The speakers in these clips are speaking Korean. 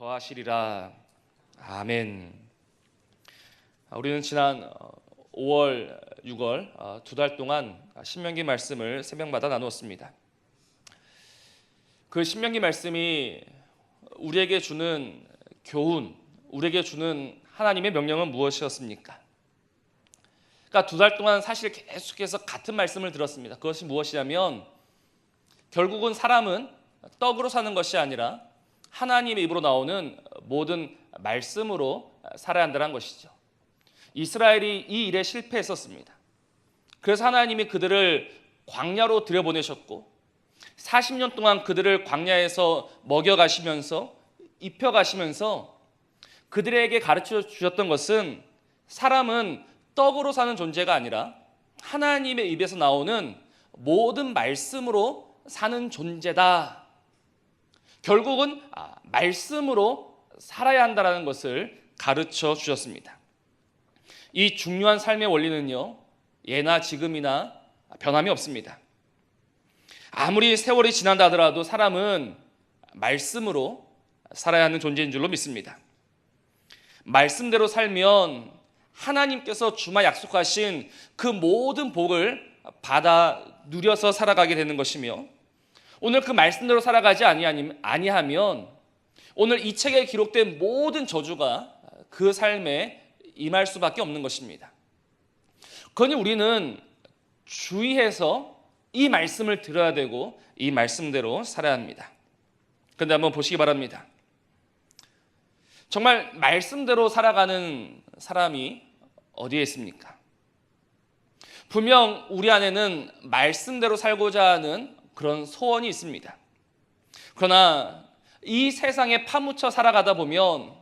더하시리라. 아멘. 우리는 지난 5월, 6월 두 달 동안 신명기 말씀을 새벽마다 나누었습니다. 그 신명기 말씀이 우리에게 주는 교훈, 우리에게 주는 하나님의 명령은 무엇이었습니까? 그러니까 두 달 동안 사실 계속해서 같은 말씀을 들었습니다. 그것이 무엇이냐면 결국은 사람은 떡으로 사는 것이 아니라 하나님의 입으로 나오는 모든 말씀으로 살아야 한다는 것이죠. 이스라엘이 이 일에 실패했었습니다. 그래서 하나님이 그들을 광야로 들여보내셨고 40년 동안 그들을 광야에서 먹여가시면서 입혀가시면서 그들에게 가르쳐 주셨던 것은 사람은 떡으로 사는 존재가 아니라 하나님의 입에서 나오는 모든 말씀으로 사는 존재다. 결국은 말씀으로 살아야 한다는 것을 가르쳐 주셨습니다. 이 중요한 삶의 원리는요, 예나 지금이나 변함이 없습니다. 아무리 세월이 지난다 하더라도 사람은 말씀으로 살아야 하는 존재인 줄로 믿습니다. 말씀대로 살면 하나님께서 주마 약속하신 그 모든 복을 받아 누려서 살아가게 되는 것이며, 오늘 그 말씀대로 살아가지 아니하면 오늘 이 책에 기록된 모든 저주가 그 삶에 임할 수밖에 없는 것입니다. 그러니 우리는 주의해서 이 말씀을 들어야 되고 이 말씀대로 살아야 합니다. 그런데 한번 보시기 바랍니다. 정말 말씀대로 살아가는 사람이 어디에 있습니까? 분명 우리 안에는 말씀대로 살고자 하는 그런 소원이 있습니다. 그러나 이 세상에 파묻혀 살아가다 보면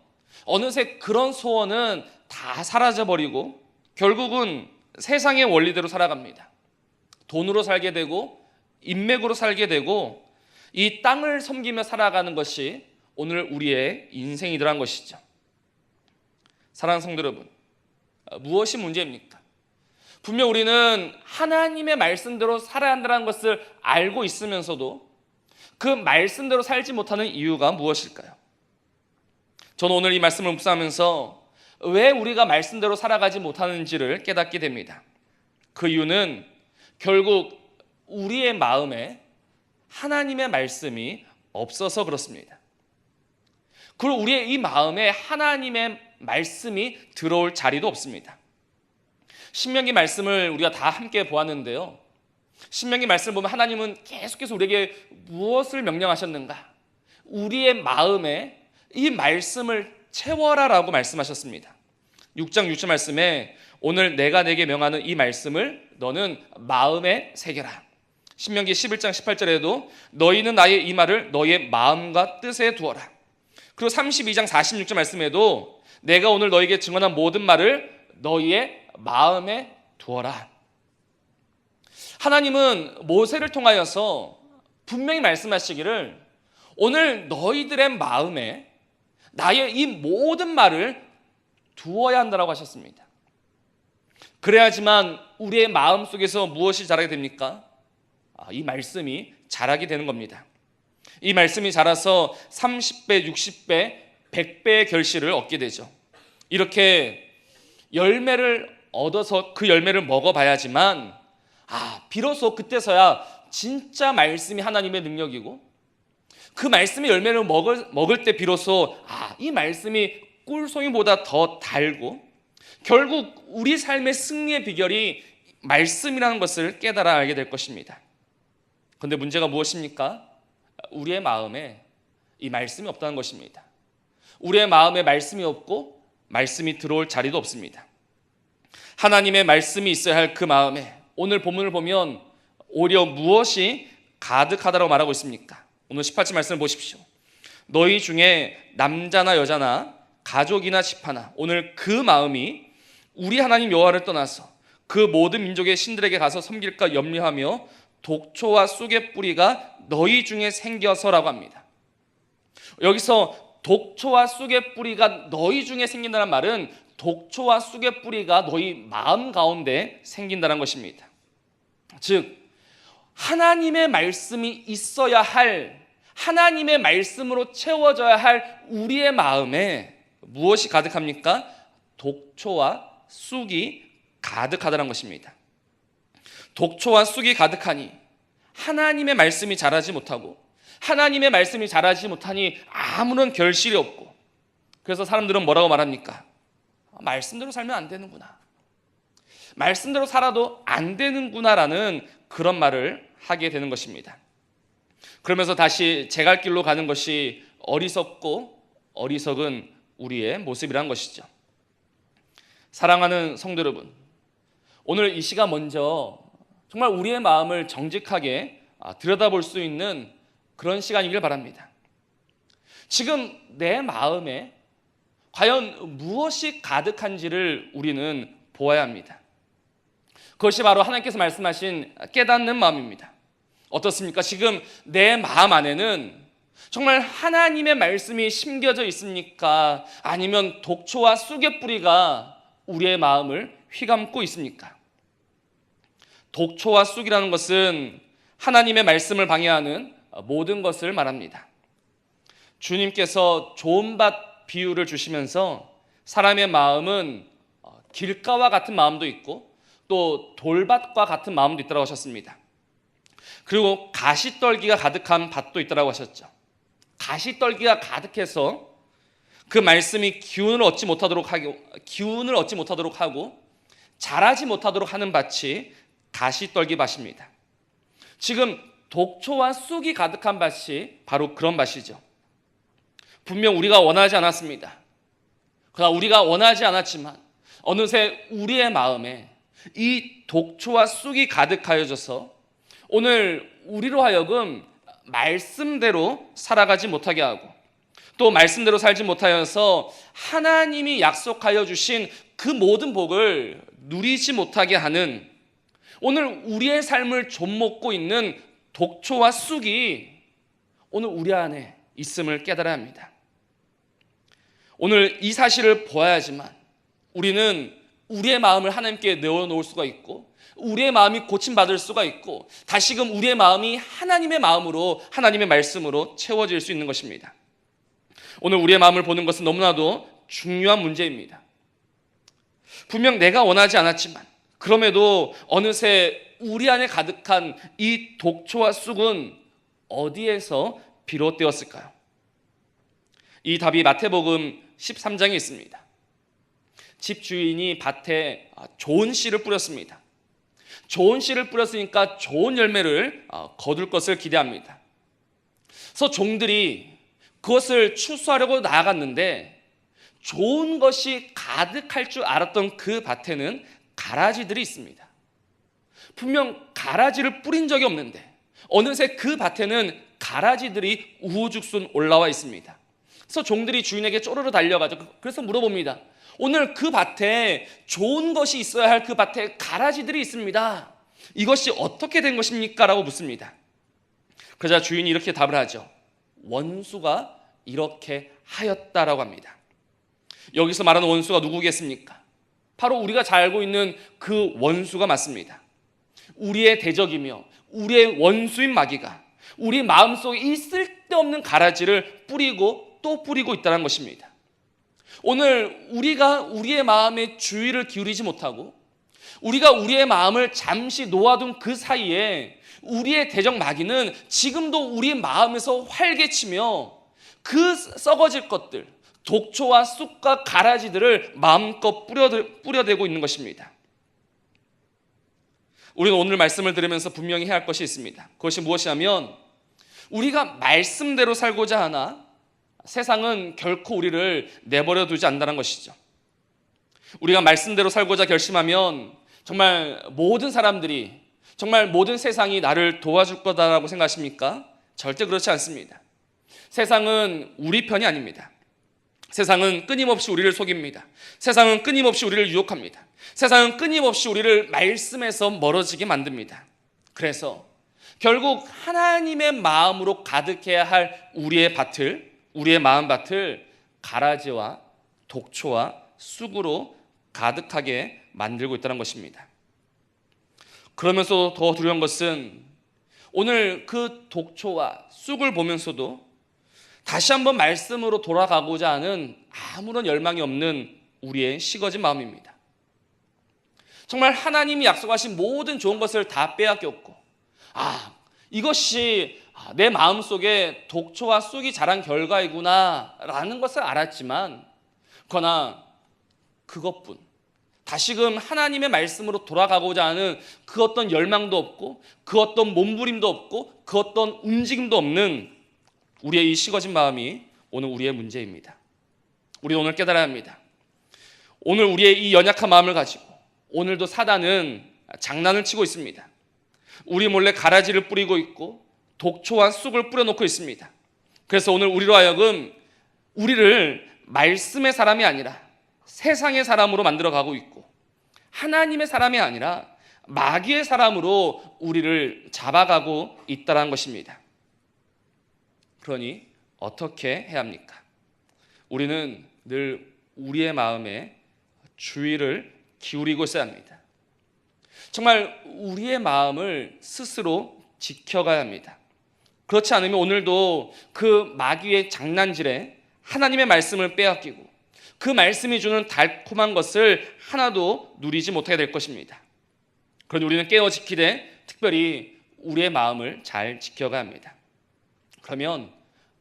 어느새 그런 소원은 다 사라져버리고 결국은 세상의 원리대로 살아갑니다. 돈으로 살게 되고 인맥으로 살게 되고 이 땅을 섬기며 살아가는 것이 오늘 우리의 인생이더란 것이죠. 사랑하는 성도 여러분, 무엇이 문제입니까? 분명 우리는 하나님의 말씀대로 살아야 한다는 것을 알고 있으면서도 그 말씀대로 살지 못하는 이유가 무엇일까요? 저는 오늘 이 말씀을 묵상하면서 왜 우리가 말씀대로 살아가지 못하는지를 깨닫게 됩니다. 그 이유는 결국 우리의 마음에 하나님의 말씀이 없어서 그렇습니다. 그리고 우리의 이 마음에 하나님의 말씀이 들어올 자리도 없습니다. 신명기 말씀을 우리가 다 함께 보았는데요, 신명기 말씀을 보면 하나님은 계속해서 우리에게 무엇을 명령하셨는가? 우리의 마음에 이 말씀을 채워라라고 말씀하셨습니다. 6장 6절 말씀에 오늘 내가 내게 명하는 이 말씀을 너는 마음에 새겨라. 신명기 11장 18절에도 너희는 나의 이 말을 너희의 마음과 뜻에 두어라. 그리고 32장 46절 말씀에도 내가 오늘 너희에게 증언한 모든 말을 너희의 마음에 두어라. 하나님은 모세를 통하여서 분명히 말씀하시기를 오늘 너희들의 마음에 나의 이 모든 말을 두어야 한다고 하셨습니다. 그래야지만 우리의 마음 속에서 무엇이 자라게 됩니까? 이 말씀이 자라게 되는 겁니다. 이 말씀이 자라서 30배, 60배, 100배의 결실을 얻게 되죠. 이렇게 열매를 얻어서 그 열매를 먹어봐야지만 비로소 그때서야 진짜 말씀이 하나님의 능력이고 그 말씀의 열매를 먹을 때 비로소 이 말씀이 꿀송이보다 더 달고 결국 우리 삶의 승리의 비결이 말씀이라는 것을 깨달아 알게 될 것입니다. 그런데 문제가 무엇입니까? 우리의 마음에 이 말씀이 없다는 것입니다. 우리의 마음에 말씀이 없고 말씀이 들어올 자리도 없습니다. 하나님의 말씀이 있어야 할 그 마음에 오늘 본문을 보면 오히려 무엇이 가득하다고 말하고 있습니까? 오늘 18절 말씀을 보십시오. 너희 중에 남자나 여자나 가족이나 집하나 오늘 그 마음이 우리 하나님 여호와를 떠나서 그 모든 민족의 신들에게 가서 섬길까 염려하며 독초와 쑥의 뿌리가 너희 중에 생겨서라고 합니다. 여기서 독초와 쑥의 뿌리가 너희 중에 생긴다는 말은 독초와 쑥의 뿌리가 너희 마음 가운데 생긴다는 것입니다. 즉 하나님의 말씀이 있어야 할 하나님의 말씀으로 채워져야 할 우리의 마음에 무엇이 가득합니까? 독초와 쑥이 가득하다는 것입니다. 독초와 쑥이 가득하니 하나님의 말씀이 자라지 못하고, 하나님의 말씀이 자라지 못하니 아무런 결실이 없고, 그래서 사람들은 뭐라고 말합니까? 말씀대로 살면 안 되는구나, 말씀대로 살아도 안 되는구나라는 그런 말을 하게 되는 것입니다. 그러면서 다시 제 갈 길로 가는 것이 어리석고 어리석은 우리의 모습이란 것이죠. 사랑하는 성도 여러분, 오늘 이 시간 먼저 정말 우리의 마음을 정직하게 들여다볼 수 있는 그런 시간이길 바랍니다. 지금 내 마음에 과연 무엇이 가득한지를 우리는 보아야 합니다. 그것이 바로 하나님께서 말씀하신 깨닫는 마음입니다. 어떻습니까? 지금 내 마음 안에는 정말 하나님의 말씀이 심겨져 있습니까? 아니면 독초와 쑥의 뿌리가 우리의 마음을 휘감고 있습니까? 독초와 쑥이라는 것은 하나님의 말씀을 방해하는 모든 것을 말합니다. 주님께서 좋은 밭 비유를 주시면서 사람의 마음은 길가와 같은 마음도 있고 또 돌밭과 같은 마음도 있다고 하셨습니다. 그리고 가시떨기가 가득한 밭도 있다고 하셨죠. 가시떨기가 가득해서 그 말씀이 기운을 얻지 못하도록 하고 자라지 못하도록 하는 밭이 가시떨기 밭입니다. 지금 독초와 쑥이 가득한 밭이 바로 그런 밭이죠. 분명 우리가 원하지 않았습니다. 그러나 우리가 원하지 않았지만 어느새 우리의 마음에 이 독초와 쑥이 가득하여져서 오늘 우리로 하여금 말씀대로 살아가지 못하게 하고 또 말씀대로 살지 못하여서 하나님이 약속하여 주신 그 모든 복을 누리지 못하게 하는, 오늘 우리의 삶을 좀먹고 있는 독초와 쑥이 오늘 우리 안에 있음을 깨달아야 합니다. 오늘 이 사실을 보아야지만 우리는 우리의 마음을 하나님께 내어놓을 수가 있고 우리의 마음이 고침받을 수가 있고 다시금 우리의 마음이 하나님의 마음으로, 하나님의 말씀으로 채워질 수 있는 것입니다. 오늘 우리의 마음을 보는 것은 너무나도 중요한 문제입니다. 분명 내가 원하지 않았지만 그럼에도 어느새 우리 안에 가득한 이 독초와 쑥은 어디에서 비롯되었을까요? 이 답이 마태복음 13장에 있습니다. 집주인이 밭에 좋은 씨를 뿌렸습니다. 좋은 씨를 뿌렸으니까 좋은 열매를 거둘 것을 기대합니다. 그래서 종들이 그것을 추수하려고 나아갔는데 좋은 것이 가득할 줄 알았던 그 밭에는 가라지들이 있습니다. 분명 가라지를 뿌린 적이 없는데 어느새 그 밭에는 가라지들이 우후죽순 올라와 있습니다. 그래서 종들이 주인에게 쪼르르 달려가지고 그래서 물어봅니다. 오늘 그 밭에 좋은 것이 있어야 할 그 밭에 가라지들이 있습니다. 이것이 어떻게 된 것입니까? 라고 묻습니다. 그러자 주인이 이렇게 답을 하죠. 원수가 이렇게 하였다라고 합니다. 여기서 말하는 원수가 누구겠습니까? 바로 우리가 잘 알고 있는 그 원수가 맞습니다. 우리의 대적이며 우리의 원수인 마귀가 우리 마음속에 이 쓸데없는 가라지를 뿌리고 또 뿌리고 있다는 것입니다. 오늘 우리가 우리의 마음에 주의를 기울이지 못하고 우리가 우리의 마음을 잠시 놓아둔 그 사이에 우리의 대적 마귀는 지금도 우리 마음에서 활개치며 그 썩어질 것들, 독초와 쑥과 가라지들을 마음껏 뿌려대고 있는 것입니다. 우리는 오늘 말씀을 들으면서 분명히 해야 할 것이 있습니다. 그것이 무엇이냐면 우리가 말씀대로 살고자 하나 세상은 결코 우리를 내버려 두지 않는다는 것이죠. 우리가 말씀대로 살고자 결심하면 정말 모든 사람들이, 정말 모든 세상이 나를 도와줄 거다라고 생각하십니까? 절대 그렇지 않습니다. 세상은 우리 편이 아닙니다. 세상은 끊임없이 우리를 속입니다. 세상은 끊임없이 우리를 유혹합니다. 세상은 끊임없이 우리를 말씀에서 멀어지게 만듭니다. 그래서 결국 하나님의 마음으로 가득해야 할 우리의 밭을, 우리의 마음밭을 가라지와 독초와 쑥으로 가득하게 만들고 있다는 것입니다. 그러면서 더 두려운 것은 오늘 그 독초와 쑥을 보면서도 다시 한번 말씀으로 돌아가고자 하는 아무런 열망이 없는 우리의 식어진 마음입니다. 정말 하나님이 약속하신 모든 좋은 것을 다 빼앗겼고, 이것이 내 마음속에 독초와 쑥이 자란 결과이구나 라는 것을 알았지만, 그러나 그것뿐, 다시금 하나님의 말씀으로 돌아가고자 하는 그 어떤 열망도 없고, 그 어떤 몸부림도 없고, 그 어떤 움직임도 없는 우리의 이 식어진 마음이 오늘 우리의 문제입니다. 우리 오늘 깨달아야 합니다. 오늘 우리의 이 연약한 마음을 가지고 오늘도 사단은 장난을 치고 있습니다. 우리 몰래 가라지를 뿌리고 있고 독초와 쑥을 뿌려놓고 있습니다. 그래서 오늘 우리로 하여금 우리를 말씀의 사람이 아니라 세상의 사람으로 만들어가고 있고, 하나님의 사람이 아니라 마귀의 사람으로 우리를 잡아가고 있다는 것입니다. 그러니 어떻게 해야 합니까? 우리는 늘 우리의 마음에 주의를 기울이고 있어야 합니다. 정말 우리의 마음을 스스로 지켜가야 합니다. 그렇지 않으면 오늘도 그 마귀의 장난질에 하나님의 말씀을 빼앗기고 그 말씀이 주는 달콤한 것을 하나도 누리지 못하게 될 것입니다. 그러니 우리는 깨어 지키되 특별히 우리의 마음을 잘 지켜가야 합니다. 그러면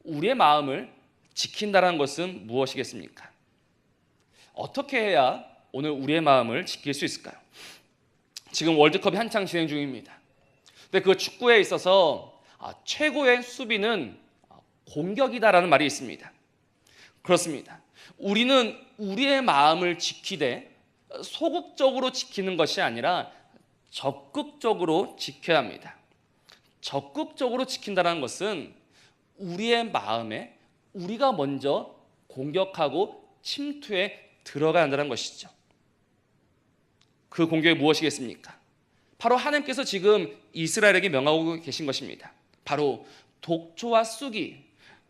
우리의 마음을 지킨다는 것은 무엇이겠습니까? 어떻게 해야 오늘 우리의 마음을 지킬 수 있을까요? 지금 월드컵이 한창 진행 중입니다. 근데 그 축구에 있어서 최고의 수비는 공격이다라는 말이 있습니다. 그렇습니다. 우리는 우리의 마음을 지키되 소극적으로 지키는 것이 아니라 적극적으로 지켜야 합니다. 적극적으로 지킨다는 것은 우리의 마음에 우리가 먼저 공격하고 침투해 들어가야 한다는 것이죠. 그 공격이 무엇이겠습니까? 바로 하나님께서 지금 이스라엘에게 명하고 계신 것입니다. 바로 독초와 쑥이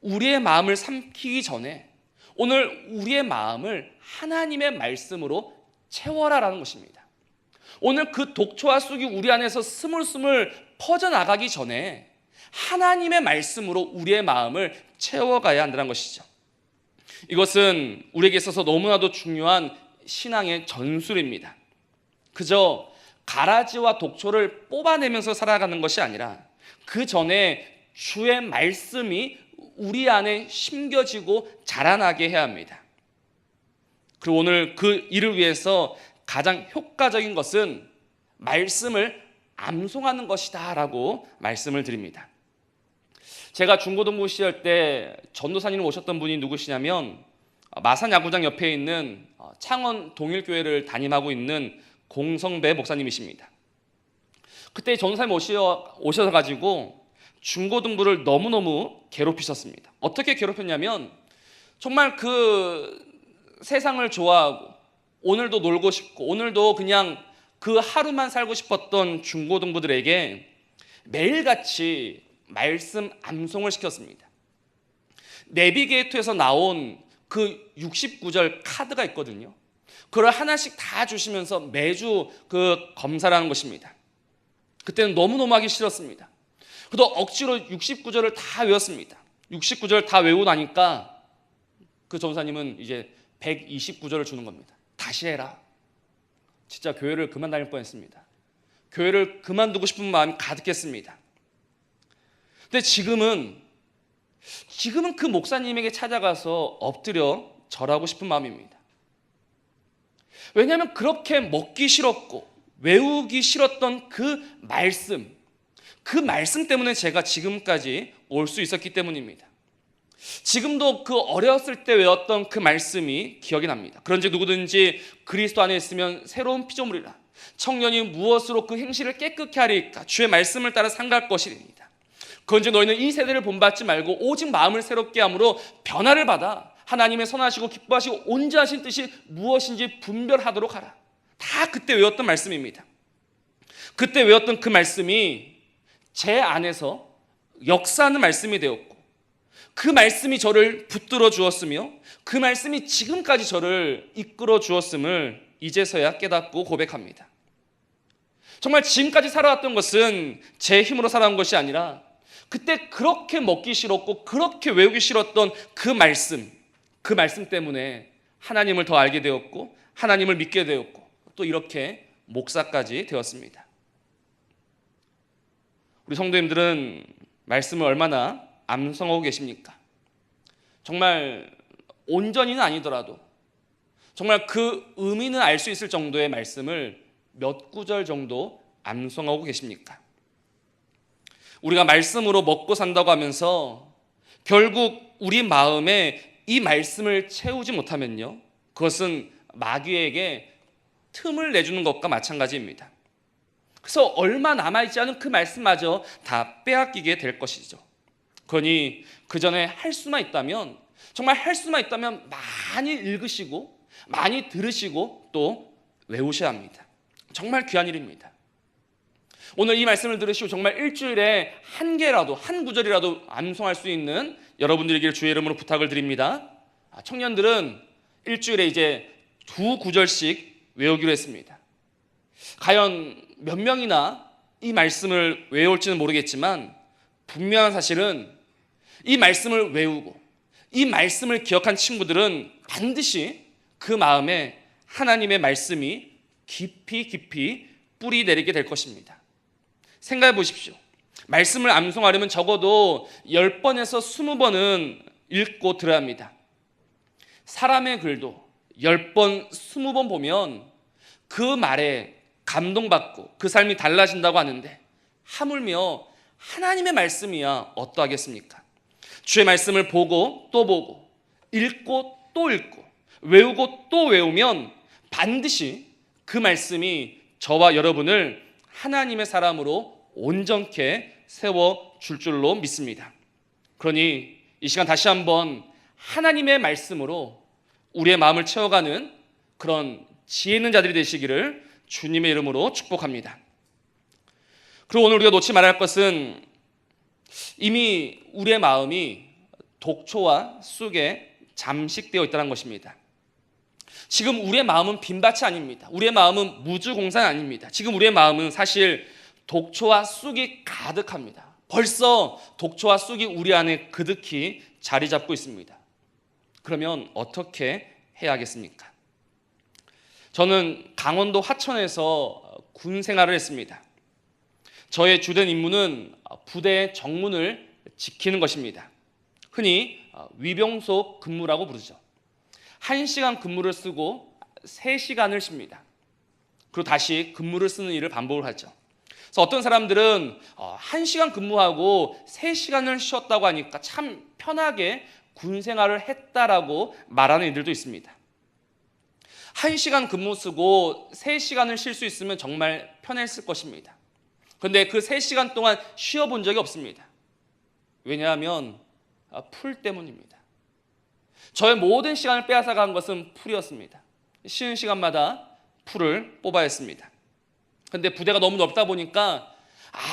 우리의 마음을 삼키기 전에 오늘 우리의 마음을 하나님의 말씀으로 채워라라는 것입니다. 오늘 그 독초와 쑥이 우리 안에서 스물스물 퍼져나가기 전에 하나님의 말씀으로 우리의 마음을 채워가야 한다는 것이죠. 이것은 우리에게 있어서 너무나도 중요한 신앙의 전술입니다. 그저 가라지와 독초를 뽑아내면서 살아가는 것이 아니라 그 전에 주의 말씀이 우리 안에 심겨지고 자라나게 해야 합니다. 그리고 오늘 그 일을 위해서 가장 효과적인 것은 말씀을 암송하는 것이다 라고 말씀을 드립니다. 제가 중고등부 시절 때 전도사님을 모셨던 분이 누구시냐면 마산 야구장 옆에 있는 창원 동일교회를 담임하고 있는 공성배 목사님이십니다. 그때 전도사님 오셔가지고 중고등부를 너무너무 괴롭히셨습니다. 어떻게 괴롭혔냐면 정말 그 세상을 좋아하고 오늘도 놀고 싶고 오늘도 그냥 그 하루만 살고 싶었던 중고등부들에게 매일같이 말씀 암송을 시켰습니다. 내비게이터에서 나온 그 69절 카드가 있거든요. 그걸 하나씩 다 주시면서 매주 그 검사를 하는 것입니다. 그때는 너무너무 하기 싫었습니다. 그래도 억지로 69절을 다 외웠습니다. 69절 다 외우고 나니까 그 전사님은 이제 129절을 주는 겁니다. 다시 해라. 진짜 교회를 그만 다닐 뻔했습니다. 교회를 그만두고 싶은 마음이 가득했습니다. 근데 지금은 그 목사님에게 찾아가서 엎드려 절하고 싶은 마음입니다. 왜냐하면 그렇게 먹기 싫었고 외우기 싫었던 그 말씀 때문에 제가 지금까지 올 수 있었기 때문입니다. 지금도 그 어렸을 때 외웠던 그 말씀이 기억이 납니다. 그런즉 누구든지 그리스도 안에 있으면 새로운 피조물이라. 청년이 무엇으로 그 행실을 깨끗게 하리까? 주의 말씀을 따라 상갈 것이리이다. 그런즉 너희는 이 세대를 본받지 말고 오직 마음을 새롭게 함으로 변화를 받아 하나님의 선하시고 기뻐하시고 온전하신 뜻이 무엇인지 분별하도록 하라. 다 그때 외웠던 말씀입니다. 그때 외웠던 그 말씀이 제 안에서 역사하는 말씀이 되었고 그 말씀이 저를 붙들어 주었으며 그 말씀이 지금까지 저를 이끌어 주었음을 이제서야 깨닫고 고백합니다. 정말 지금까지 살아왔던 것은 제 힘으로 살아온 것이 아니라 그때 그렇게 먹기 싫었고 그렇게 외우기 싫었던 그 말씀 때문에 하나님을 더 알게 되었고 하나님을 믿게 되었고 또 이렇게 목사까지 되었습니다. 우리 성도님들은 말씀을 얼마나 암송하고 계십니까? 정말 온전히는 아니더라도 정말 그 의미는 알 수 있을 정도의 말씀을 몇 구절 정도 암송하고 계십니까? 우리가 말씀으로 먹고 산다고 하면서 결국 우리 마음에 이 말씀을 채우지 못하면요, 그것은 마귀에게 틈을 내주는 것과 마찬가지입니다. 그래서 얼마 남아있지 않은 그 말씀마저 다 빼앗기게 될 것이죠. 그러니 그 전에 할 수만 있다면, 정말 할 수만 있다면 많이 읽으시고 많이 들으시고 또 외우셔야 합니다. 정말 귀한 일입니다. 오늘 이 말씀을 들으시고 정말 일주일에 한 개라도, 한 구절이라도 암송할 수 있는 여러분들에게 주의 이름으로 부탁을 드립니다. 청년들은 일주일에 이제 2구절씩 외우기로 했습니다. 과연 몇 명이나 이 말씀을 외울지는 모르겠지만 분명한 사실은 이 말씀을 외우고 이 말씀을 기억한 친구들은 반드시 그 마음에 하나님의 말씀이 깊이 뿌리 내리게 될 것입니다. 생각해 보십시오. 말씀을 암송하려면 적어도 10번에서 20번은 읽고 들어야 합니다. 사람의 글도 10번, 20번 보면 그 말에 감동받고 그 삶이 달라진다고 하는데 하물며 하나님의 말씀이야 어떠하겠습니까? 주의 말씀을 보고 또 보고 읽고 또 읽고 외우고 또 외우면 반드시 그 말씀이 저와 여러분을 하나님의 사람으로 온전케 세워줄 줄로 믿습니다. 그러니 이 시간 다시 한번 하나님의 말씀으로 우리의 마음을 채워가는 그런 지혜 있는 자들이 되시기를 주님의 이름으로 축복합니다. 그리고 오늘 우리가 놓지 말아야 할 것은 이미 우리의 마음이 독초와 쑥에 잠식되어 있다는 것입니다. 지금 우리의 마음은 빈밭이 아닙니다. 우리의 마음은 무주공산이 아닙니다. 지금 우리의 마음은 사실 독초와 쑥이 가득합니다. 벌써 독초와 쑥이 우리 안에 그득히 자리 잡고 있습니다. 그러면 어떻게 해야 하겠습니까? 저는 강원도 하천에서 군 생활을 했습니다. 저의 주된 임무는 부대의 정문을 지키는 것입니다. 흔히 위병소 근무라고 부르죠. 1시간 근무를 쓰고 3시간을 쉽니다. 그리고 다시 근무를 쓰는 일을 반복을 하죠. 그래서 어떤 사람들은 1시간 근무하고 3시간을 쉬었다고 하니까 참 편하게 군 생활을 했다라고 말하는 이들도 있습니다. 1시간 근무 쓰고 3시간을 쉴 수 있으면 정말 편했을 것입니다. 그런데 그 3시간 동안 쉬어본 적이 없습니다. 왜냐하면 풀 때문입니다. 저의 모든 시간을 빼앗아간 것은 풀이었습니다. 쉬는 시간마다 풀을 뽑아야 했습니다. 그런데 부대가 너무 넓다 보니까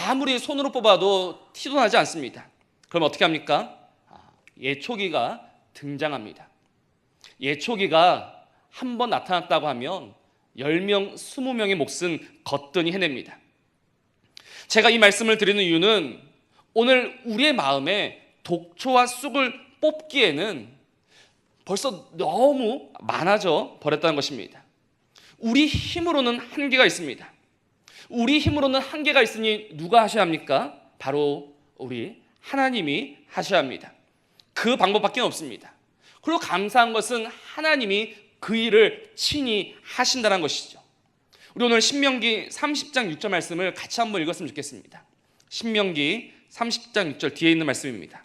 아무리 손으로 뽑아도 티도 나지 않습니다. 그럼 어떻게 합니까? 예초기가 등장합니다. 예초기가 한 번 나타났다고 하면 10명, 20명의 몫은 거뜬히 해냅니다. 제가 이 말씀을 드리는 이유는 오늘 우리의 마음에 독초와 쑥을 뽑기에는 벌써 너무 많아져 버렸다는 것입니다. 우리 힘으로는 한계가 있습니다. 우리 힘으로는 한계가 있으니 누가 하셔야 합니까? 바로 우리 하나님이 하셔야 합니다. 그 방법밖에 없습니다. 그리고 감사한 것은 하나님이 그 일을 친히 하신다는 것이죠. 우리 오늘 신명기 30장 6절 말씀을 같이 한번 읽었으면 좋겠습니다. 신명기 30장 6절 뒤에 있는 말씀입니다.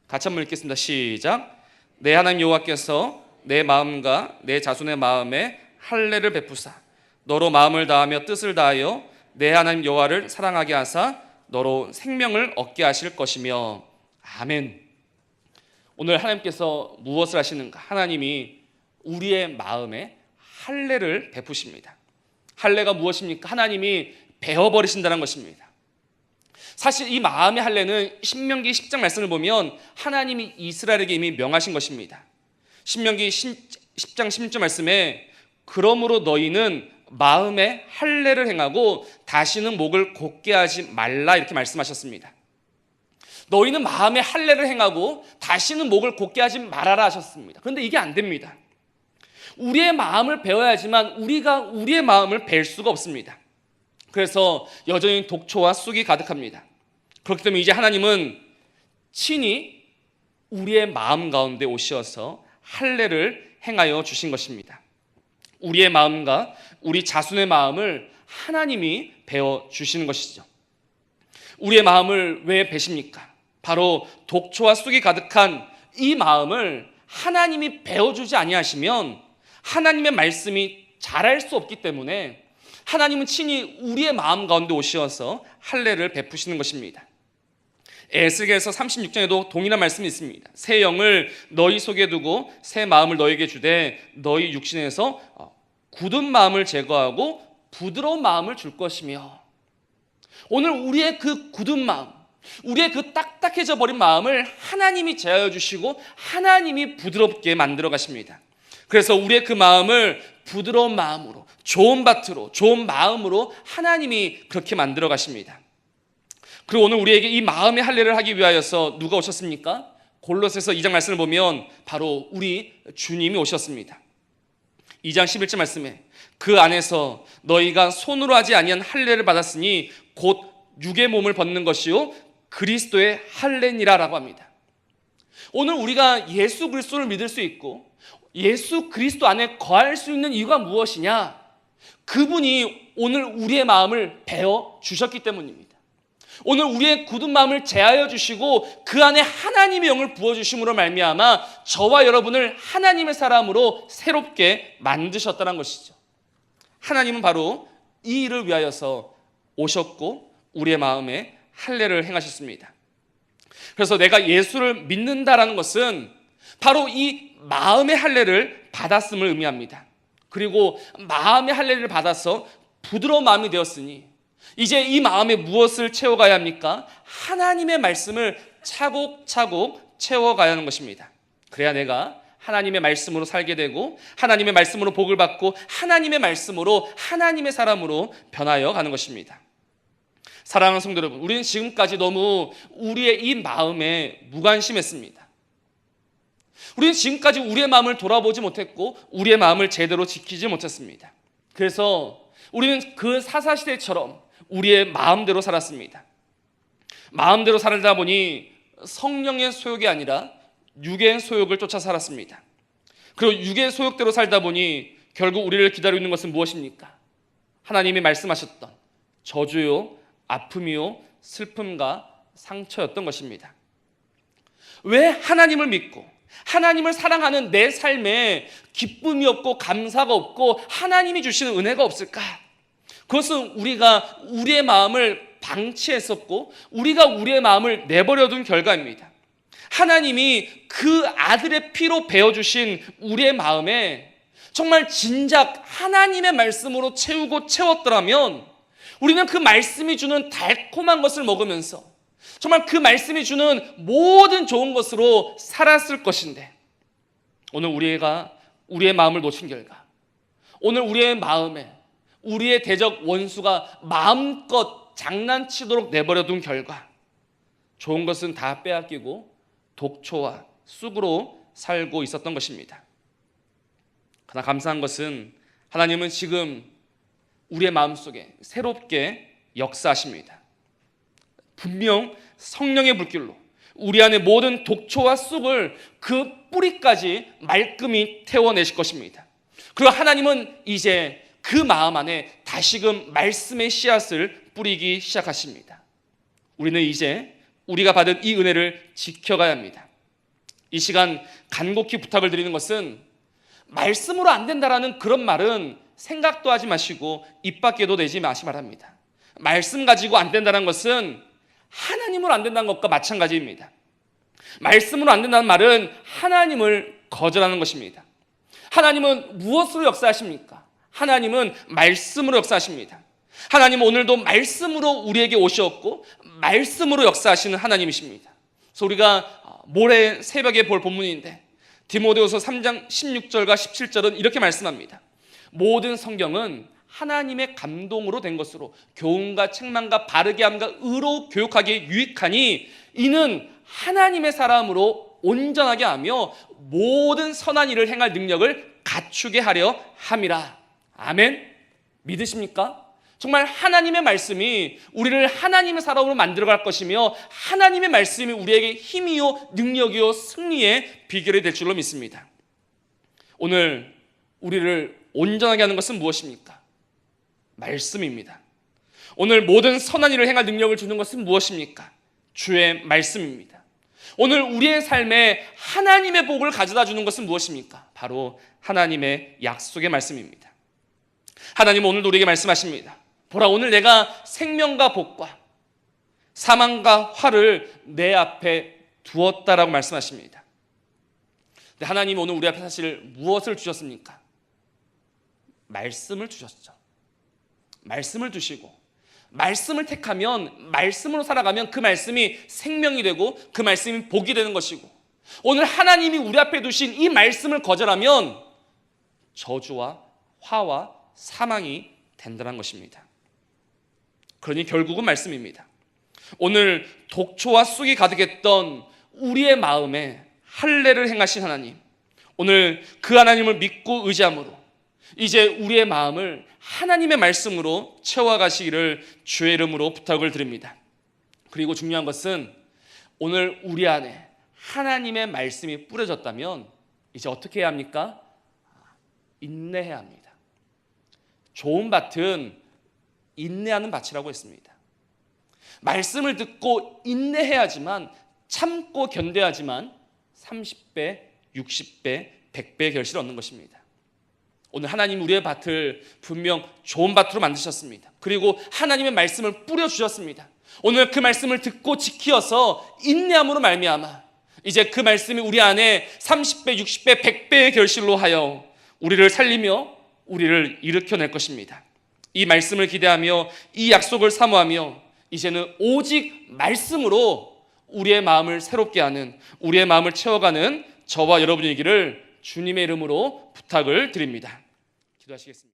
같이 한번 읽겠습니다. 시작. 내 하나님 여호와께서 내 마음과 내 자손의 마음에 할례를 베푸사 너로 마음을 다하며 뜻을 다하여 내 하나님 여호와를 사랑하게 하사 너로 생명을 얻게 하실 것이며. 아멘. 오늘 하나님께서 무엇을 하시는가? 하나님이 우리의 마음에 할례를 베푸십니다. 할례가 무엇입니까? 하나님이 베어버리신다는 것입니다. 사실 이 마음의 할례는 신명기 10장 말씀을 보면 하나님이 이스라엘에게 이미 명하신 것입니다. 신명기 10장 16절 말씀에 그러므로 너희는 마음에 할례를 행하고 다시는 목을 곧게 하지 말라 이렇게 말씀하셨습니다. 너희는 마음에 할례를 행하고 다시는 목을 곧게 하지 말아라 하셨습니다. 그런데 이게 안 됩니다. 우리의 마음을 배워야지만 우리가 우리의 마음을 뵐 수가 없습니다. 그래서 여전히 독초와 쑥이 가득합니다. 그렇기 때문에 이제 하나님은 친히 우리의 마음 가운데 오셔서 할례를 행하여 주신 것입니다. 우리의 마음과 우리 자손의 마음을 하나님이 배워 주시는 것이죠. 우리의 마음을 왜 배십니까? 바로 독초와 쑥이 가득한 이 마음을 하나님이 배워주지 아니하시면 하나님의 말씀이 자랄 수 없기 때문에 하나님은 친히 우리의 마음 가운데 오셔서 할례를 베푸시는 것입니다. 에스겔서 36장에도 동일한 말씀이 있습니다. 새 영을 너희 속에 두고 새 마음을 너희에게 주되 너희 육신에서 굳은 마음을 제거하고 부드러운 마음을 줄 것이며, 오늘 우리의 그 굳은 마음, 우리의 그 딱딱해져 버린 마음을 하나님이 제하여 주시고 하나님이 부드럽게 만들어 가십니다. 그래서 우리의 그 마음을 부드러운 마음으로, 좋은 밭으로, 좋은 마음으로 하나님이 그렇게 만들어 가십니다. 그리고 오늘 우리에게 이 마음의 할례를 하기 위하여서 누가 오셨습니까? 골로새서 2장 말씀을 보면 바로 우리 주님이 오셨습니다. 2장 11절 말씀에 그 안에서 너희가 손으로 하지 아니한 할례를 받았으니 곧 육의 몸을 벗는 것이요 그리스도의 할례니라라고 합니다. 오늘 우리가 예수 그리스도를 믿을 수 있고 예수 그리스도 안에 거할 수 있는 이유가 무엇이냐? 그분이 오늘 우리의 마음을 베어 주셨기 때문입니다. 오늘 우리의 굳은 마음을 제하여 주시고 그 안에 하나님의 영을 부어주심으로 말미암아 저와 여러분을 하나님의 사람으로 새롭게 만드셨다는 것이죠. 하나님은 바로 이 일을 위하여서 오셨고 우리의 마음에 할례를 행하셨습니다. 그래서 내가 예수를 믿는다라는 것은 바로 이 마음의 할례를 받았음을 의미합니다. 그리고 마음의 할례를 받아서 부드러운 마음이 되었으니 이제 이 마음에 무엇을 채워가야 합니까? 하나님의 말씀을 차곡차곡 채워가야 하는 것입니다. 그래야 내가 하나님의 말씀으로 살게 되고 하나님의 말씀으로 복을 받고 하나님의 말씀으로 하나님의 사람으로 변하여 가는 것입니다. 사랑하는 성도 여러분, 우리는 지금까지 너무 우리의 이 마음에 무관심했습니다. 우리는 지금까지 우리의 마음을 돌아보지 못했고 우리의 마음을 제대로 지키지 못했습니다. 그래서 우리는 그 사사시대처럼 우리의 마음대로 살았습니다. 마음대로 살다 보니 성령의 소욕이 아니라 육의 소욕을 쫓아 살았습니다. 그리고 육의 소욕대로 살다 보니 결국 우리를 기다리고 있는 것은 무엇입니까? 하나님이 말씀하셨던 저주요, 아픔이요, 슬픔과 상처였던 것입니다. 왜 하나님을 믿고 하나님을 사랑하는 내 삶에 기쁨이 없고 감사가 없고 하나님이 주시는 은혜가 없을까? 그것은 우리가 우리의 마음을 방치했었고 우리가 우리의 마음을 내버려둔 결과입니다. 하나님이 그 아들의 피로 베어주신 우리의 마음에 정말 진작 하나님의 말씀으로 채우고 채웠더라면 우리는 그 말씀이 주는 달콤한 것을 먹으면서 정말 그 말씀이 주는 모든 좋은 것으로 살았을 것인데, 오늘 우리가 우리의 마음을 놓친 결과, 오늘 우리의 마음에 우리의 대적 원수가 마음껏 장난치도록 내버려둔 결과 좋은 것은 다 빼앗기고 독초와 쑥으로 살고 있었던 것입니다. 그러나 감사한 것은 하나님은 지금 우리의 마음속에 새롭게 역사하십니다. 분명 성령의 불길로 우리 안에 모든 독초와 쑥을 그 뿌리까지 말끔히 태워내실 것입니다. 그리고 하나님은 이제 그 마음 안에 다시금 말씀의 씨앗을 뿌리기 시작하십니다. 우리는 이제 우리가 받은 이 은혜를 지켜가야 합니다. 이 시간 간곡히 부탁을 드리는 것은 말씀으로 안 된다라는 그런 말은 생각도 하지 마시고 입 밖에도 내지 마시 바랍니다. 말씀 가지고 안 된다는 것은 하나님으로 안 된다는 것과 마찬가지입니다. 말씀으로 안 된다는 말은 하나님을 거절하는 것입니다. 하나님은 무엇으로 역사하십니까? 하나님은 말씀으로 역사하십니다. 하나님은 오늘도 말씀으로 우리에게 오셨고 말씀으로 역사하시는 하나님이십니다. 그래서 우리가 모레 새벽에 볼 본문인데 디모데후서 3장 16절과 17절은 이렇게 말씀합니다. 모든 성경은 하나님의 감동으로 된 것으로 교훈과 책망과 바르게 함과 의로 교육하기에 유익하니 이는 하나님의 사람으로 온전하게 하며 모든 선한 일을 행할 능력을 갖추게 하려 함이라. 아멘. 믿으십니까? 정말 하나님의 말씀이 우리를 하나님의 사람으로 만들어갈 것이며 하나님의 말씀이 우리에게 힘이요 능력이요 승리의 비결이 될 줄로 믿습니다. 오늘 우리를 온전하게 하는 것은 무엇입니까? 말씀입니다. 오늘 모든 선한 일을 행할 능력을 주는 것은 무엇입니까? 주의 말씀입니다. 오늘 우리의 삶에 하나님의 복을 가져다 주는 것은 무엇입니까? 바로 하나님의 약속의 말씀입니다. 하나님은 오늘도 우리에게 말씀하십니다. 보라, 오늘 내가 생명과 복과 사망과 화를 내 앞에 두었다라고 말씀하십니다. 근데 하나님은 오늘 우리 앞에 사실 무엇을 주셨습니까? 말씀을 주셨죠. 말씀을 두시고 말씀을 택하면, 말씀으로 살아가면 그 말씀이 생명이 되고 그 말씀이 복이 되는 것이고, 오늘 하나님이 우리 앞에 두신 이 말씀을 거절하면 저주와 화와 사망이 된다는 것입니다. 그러니 결국은 말씀입니다. 오늘 독초와 쑥이 가득했던 우리의 마음에 할례를 행하신 하나님, 오늘 그 하나님을 믿고 의지함으로 이제 우리의 마음을 하나님의 말씀으로 채워가시기를 주의 이름으로 부탁을 드립니다. 그리고 중요한 것은 오늘 우리 안에 하나님의 말씀이 뿌려졌다면 이제 어떻게 해야 합니까? 인내해야 합니다. 좋은 밭은 인내하는 밭이라고 했습니다. 말씀을 듣고 인내해야지만, 참고 견뎌야지만 30배, 60배, 100배의 결실을 얻는 것입니다. 오늘 하나님 우리의 밭을 분명 좋은 밭으로 만드셨습니다. 그리고 하나님의 말씀을 뿌려주셨습니다. 오늘 그 말씀을 듣고 지키어서 인내함으로 말미암아 이제 그 말씀이 우리 안에 30배, 60배, 100배의 결실로 하여 우리를 살리며 우리를 일으켜낼 것입니다. 이 말씀을 기대하며 이 약속을 사모하며 이제는 오직 말씀으로 우리의 마음을 새롭게 하는, 우리의 마음을 채워가는 저와 여러분이기를 주님의 이름으로 부탁을 드립니다. 기도하시겠습니다.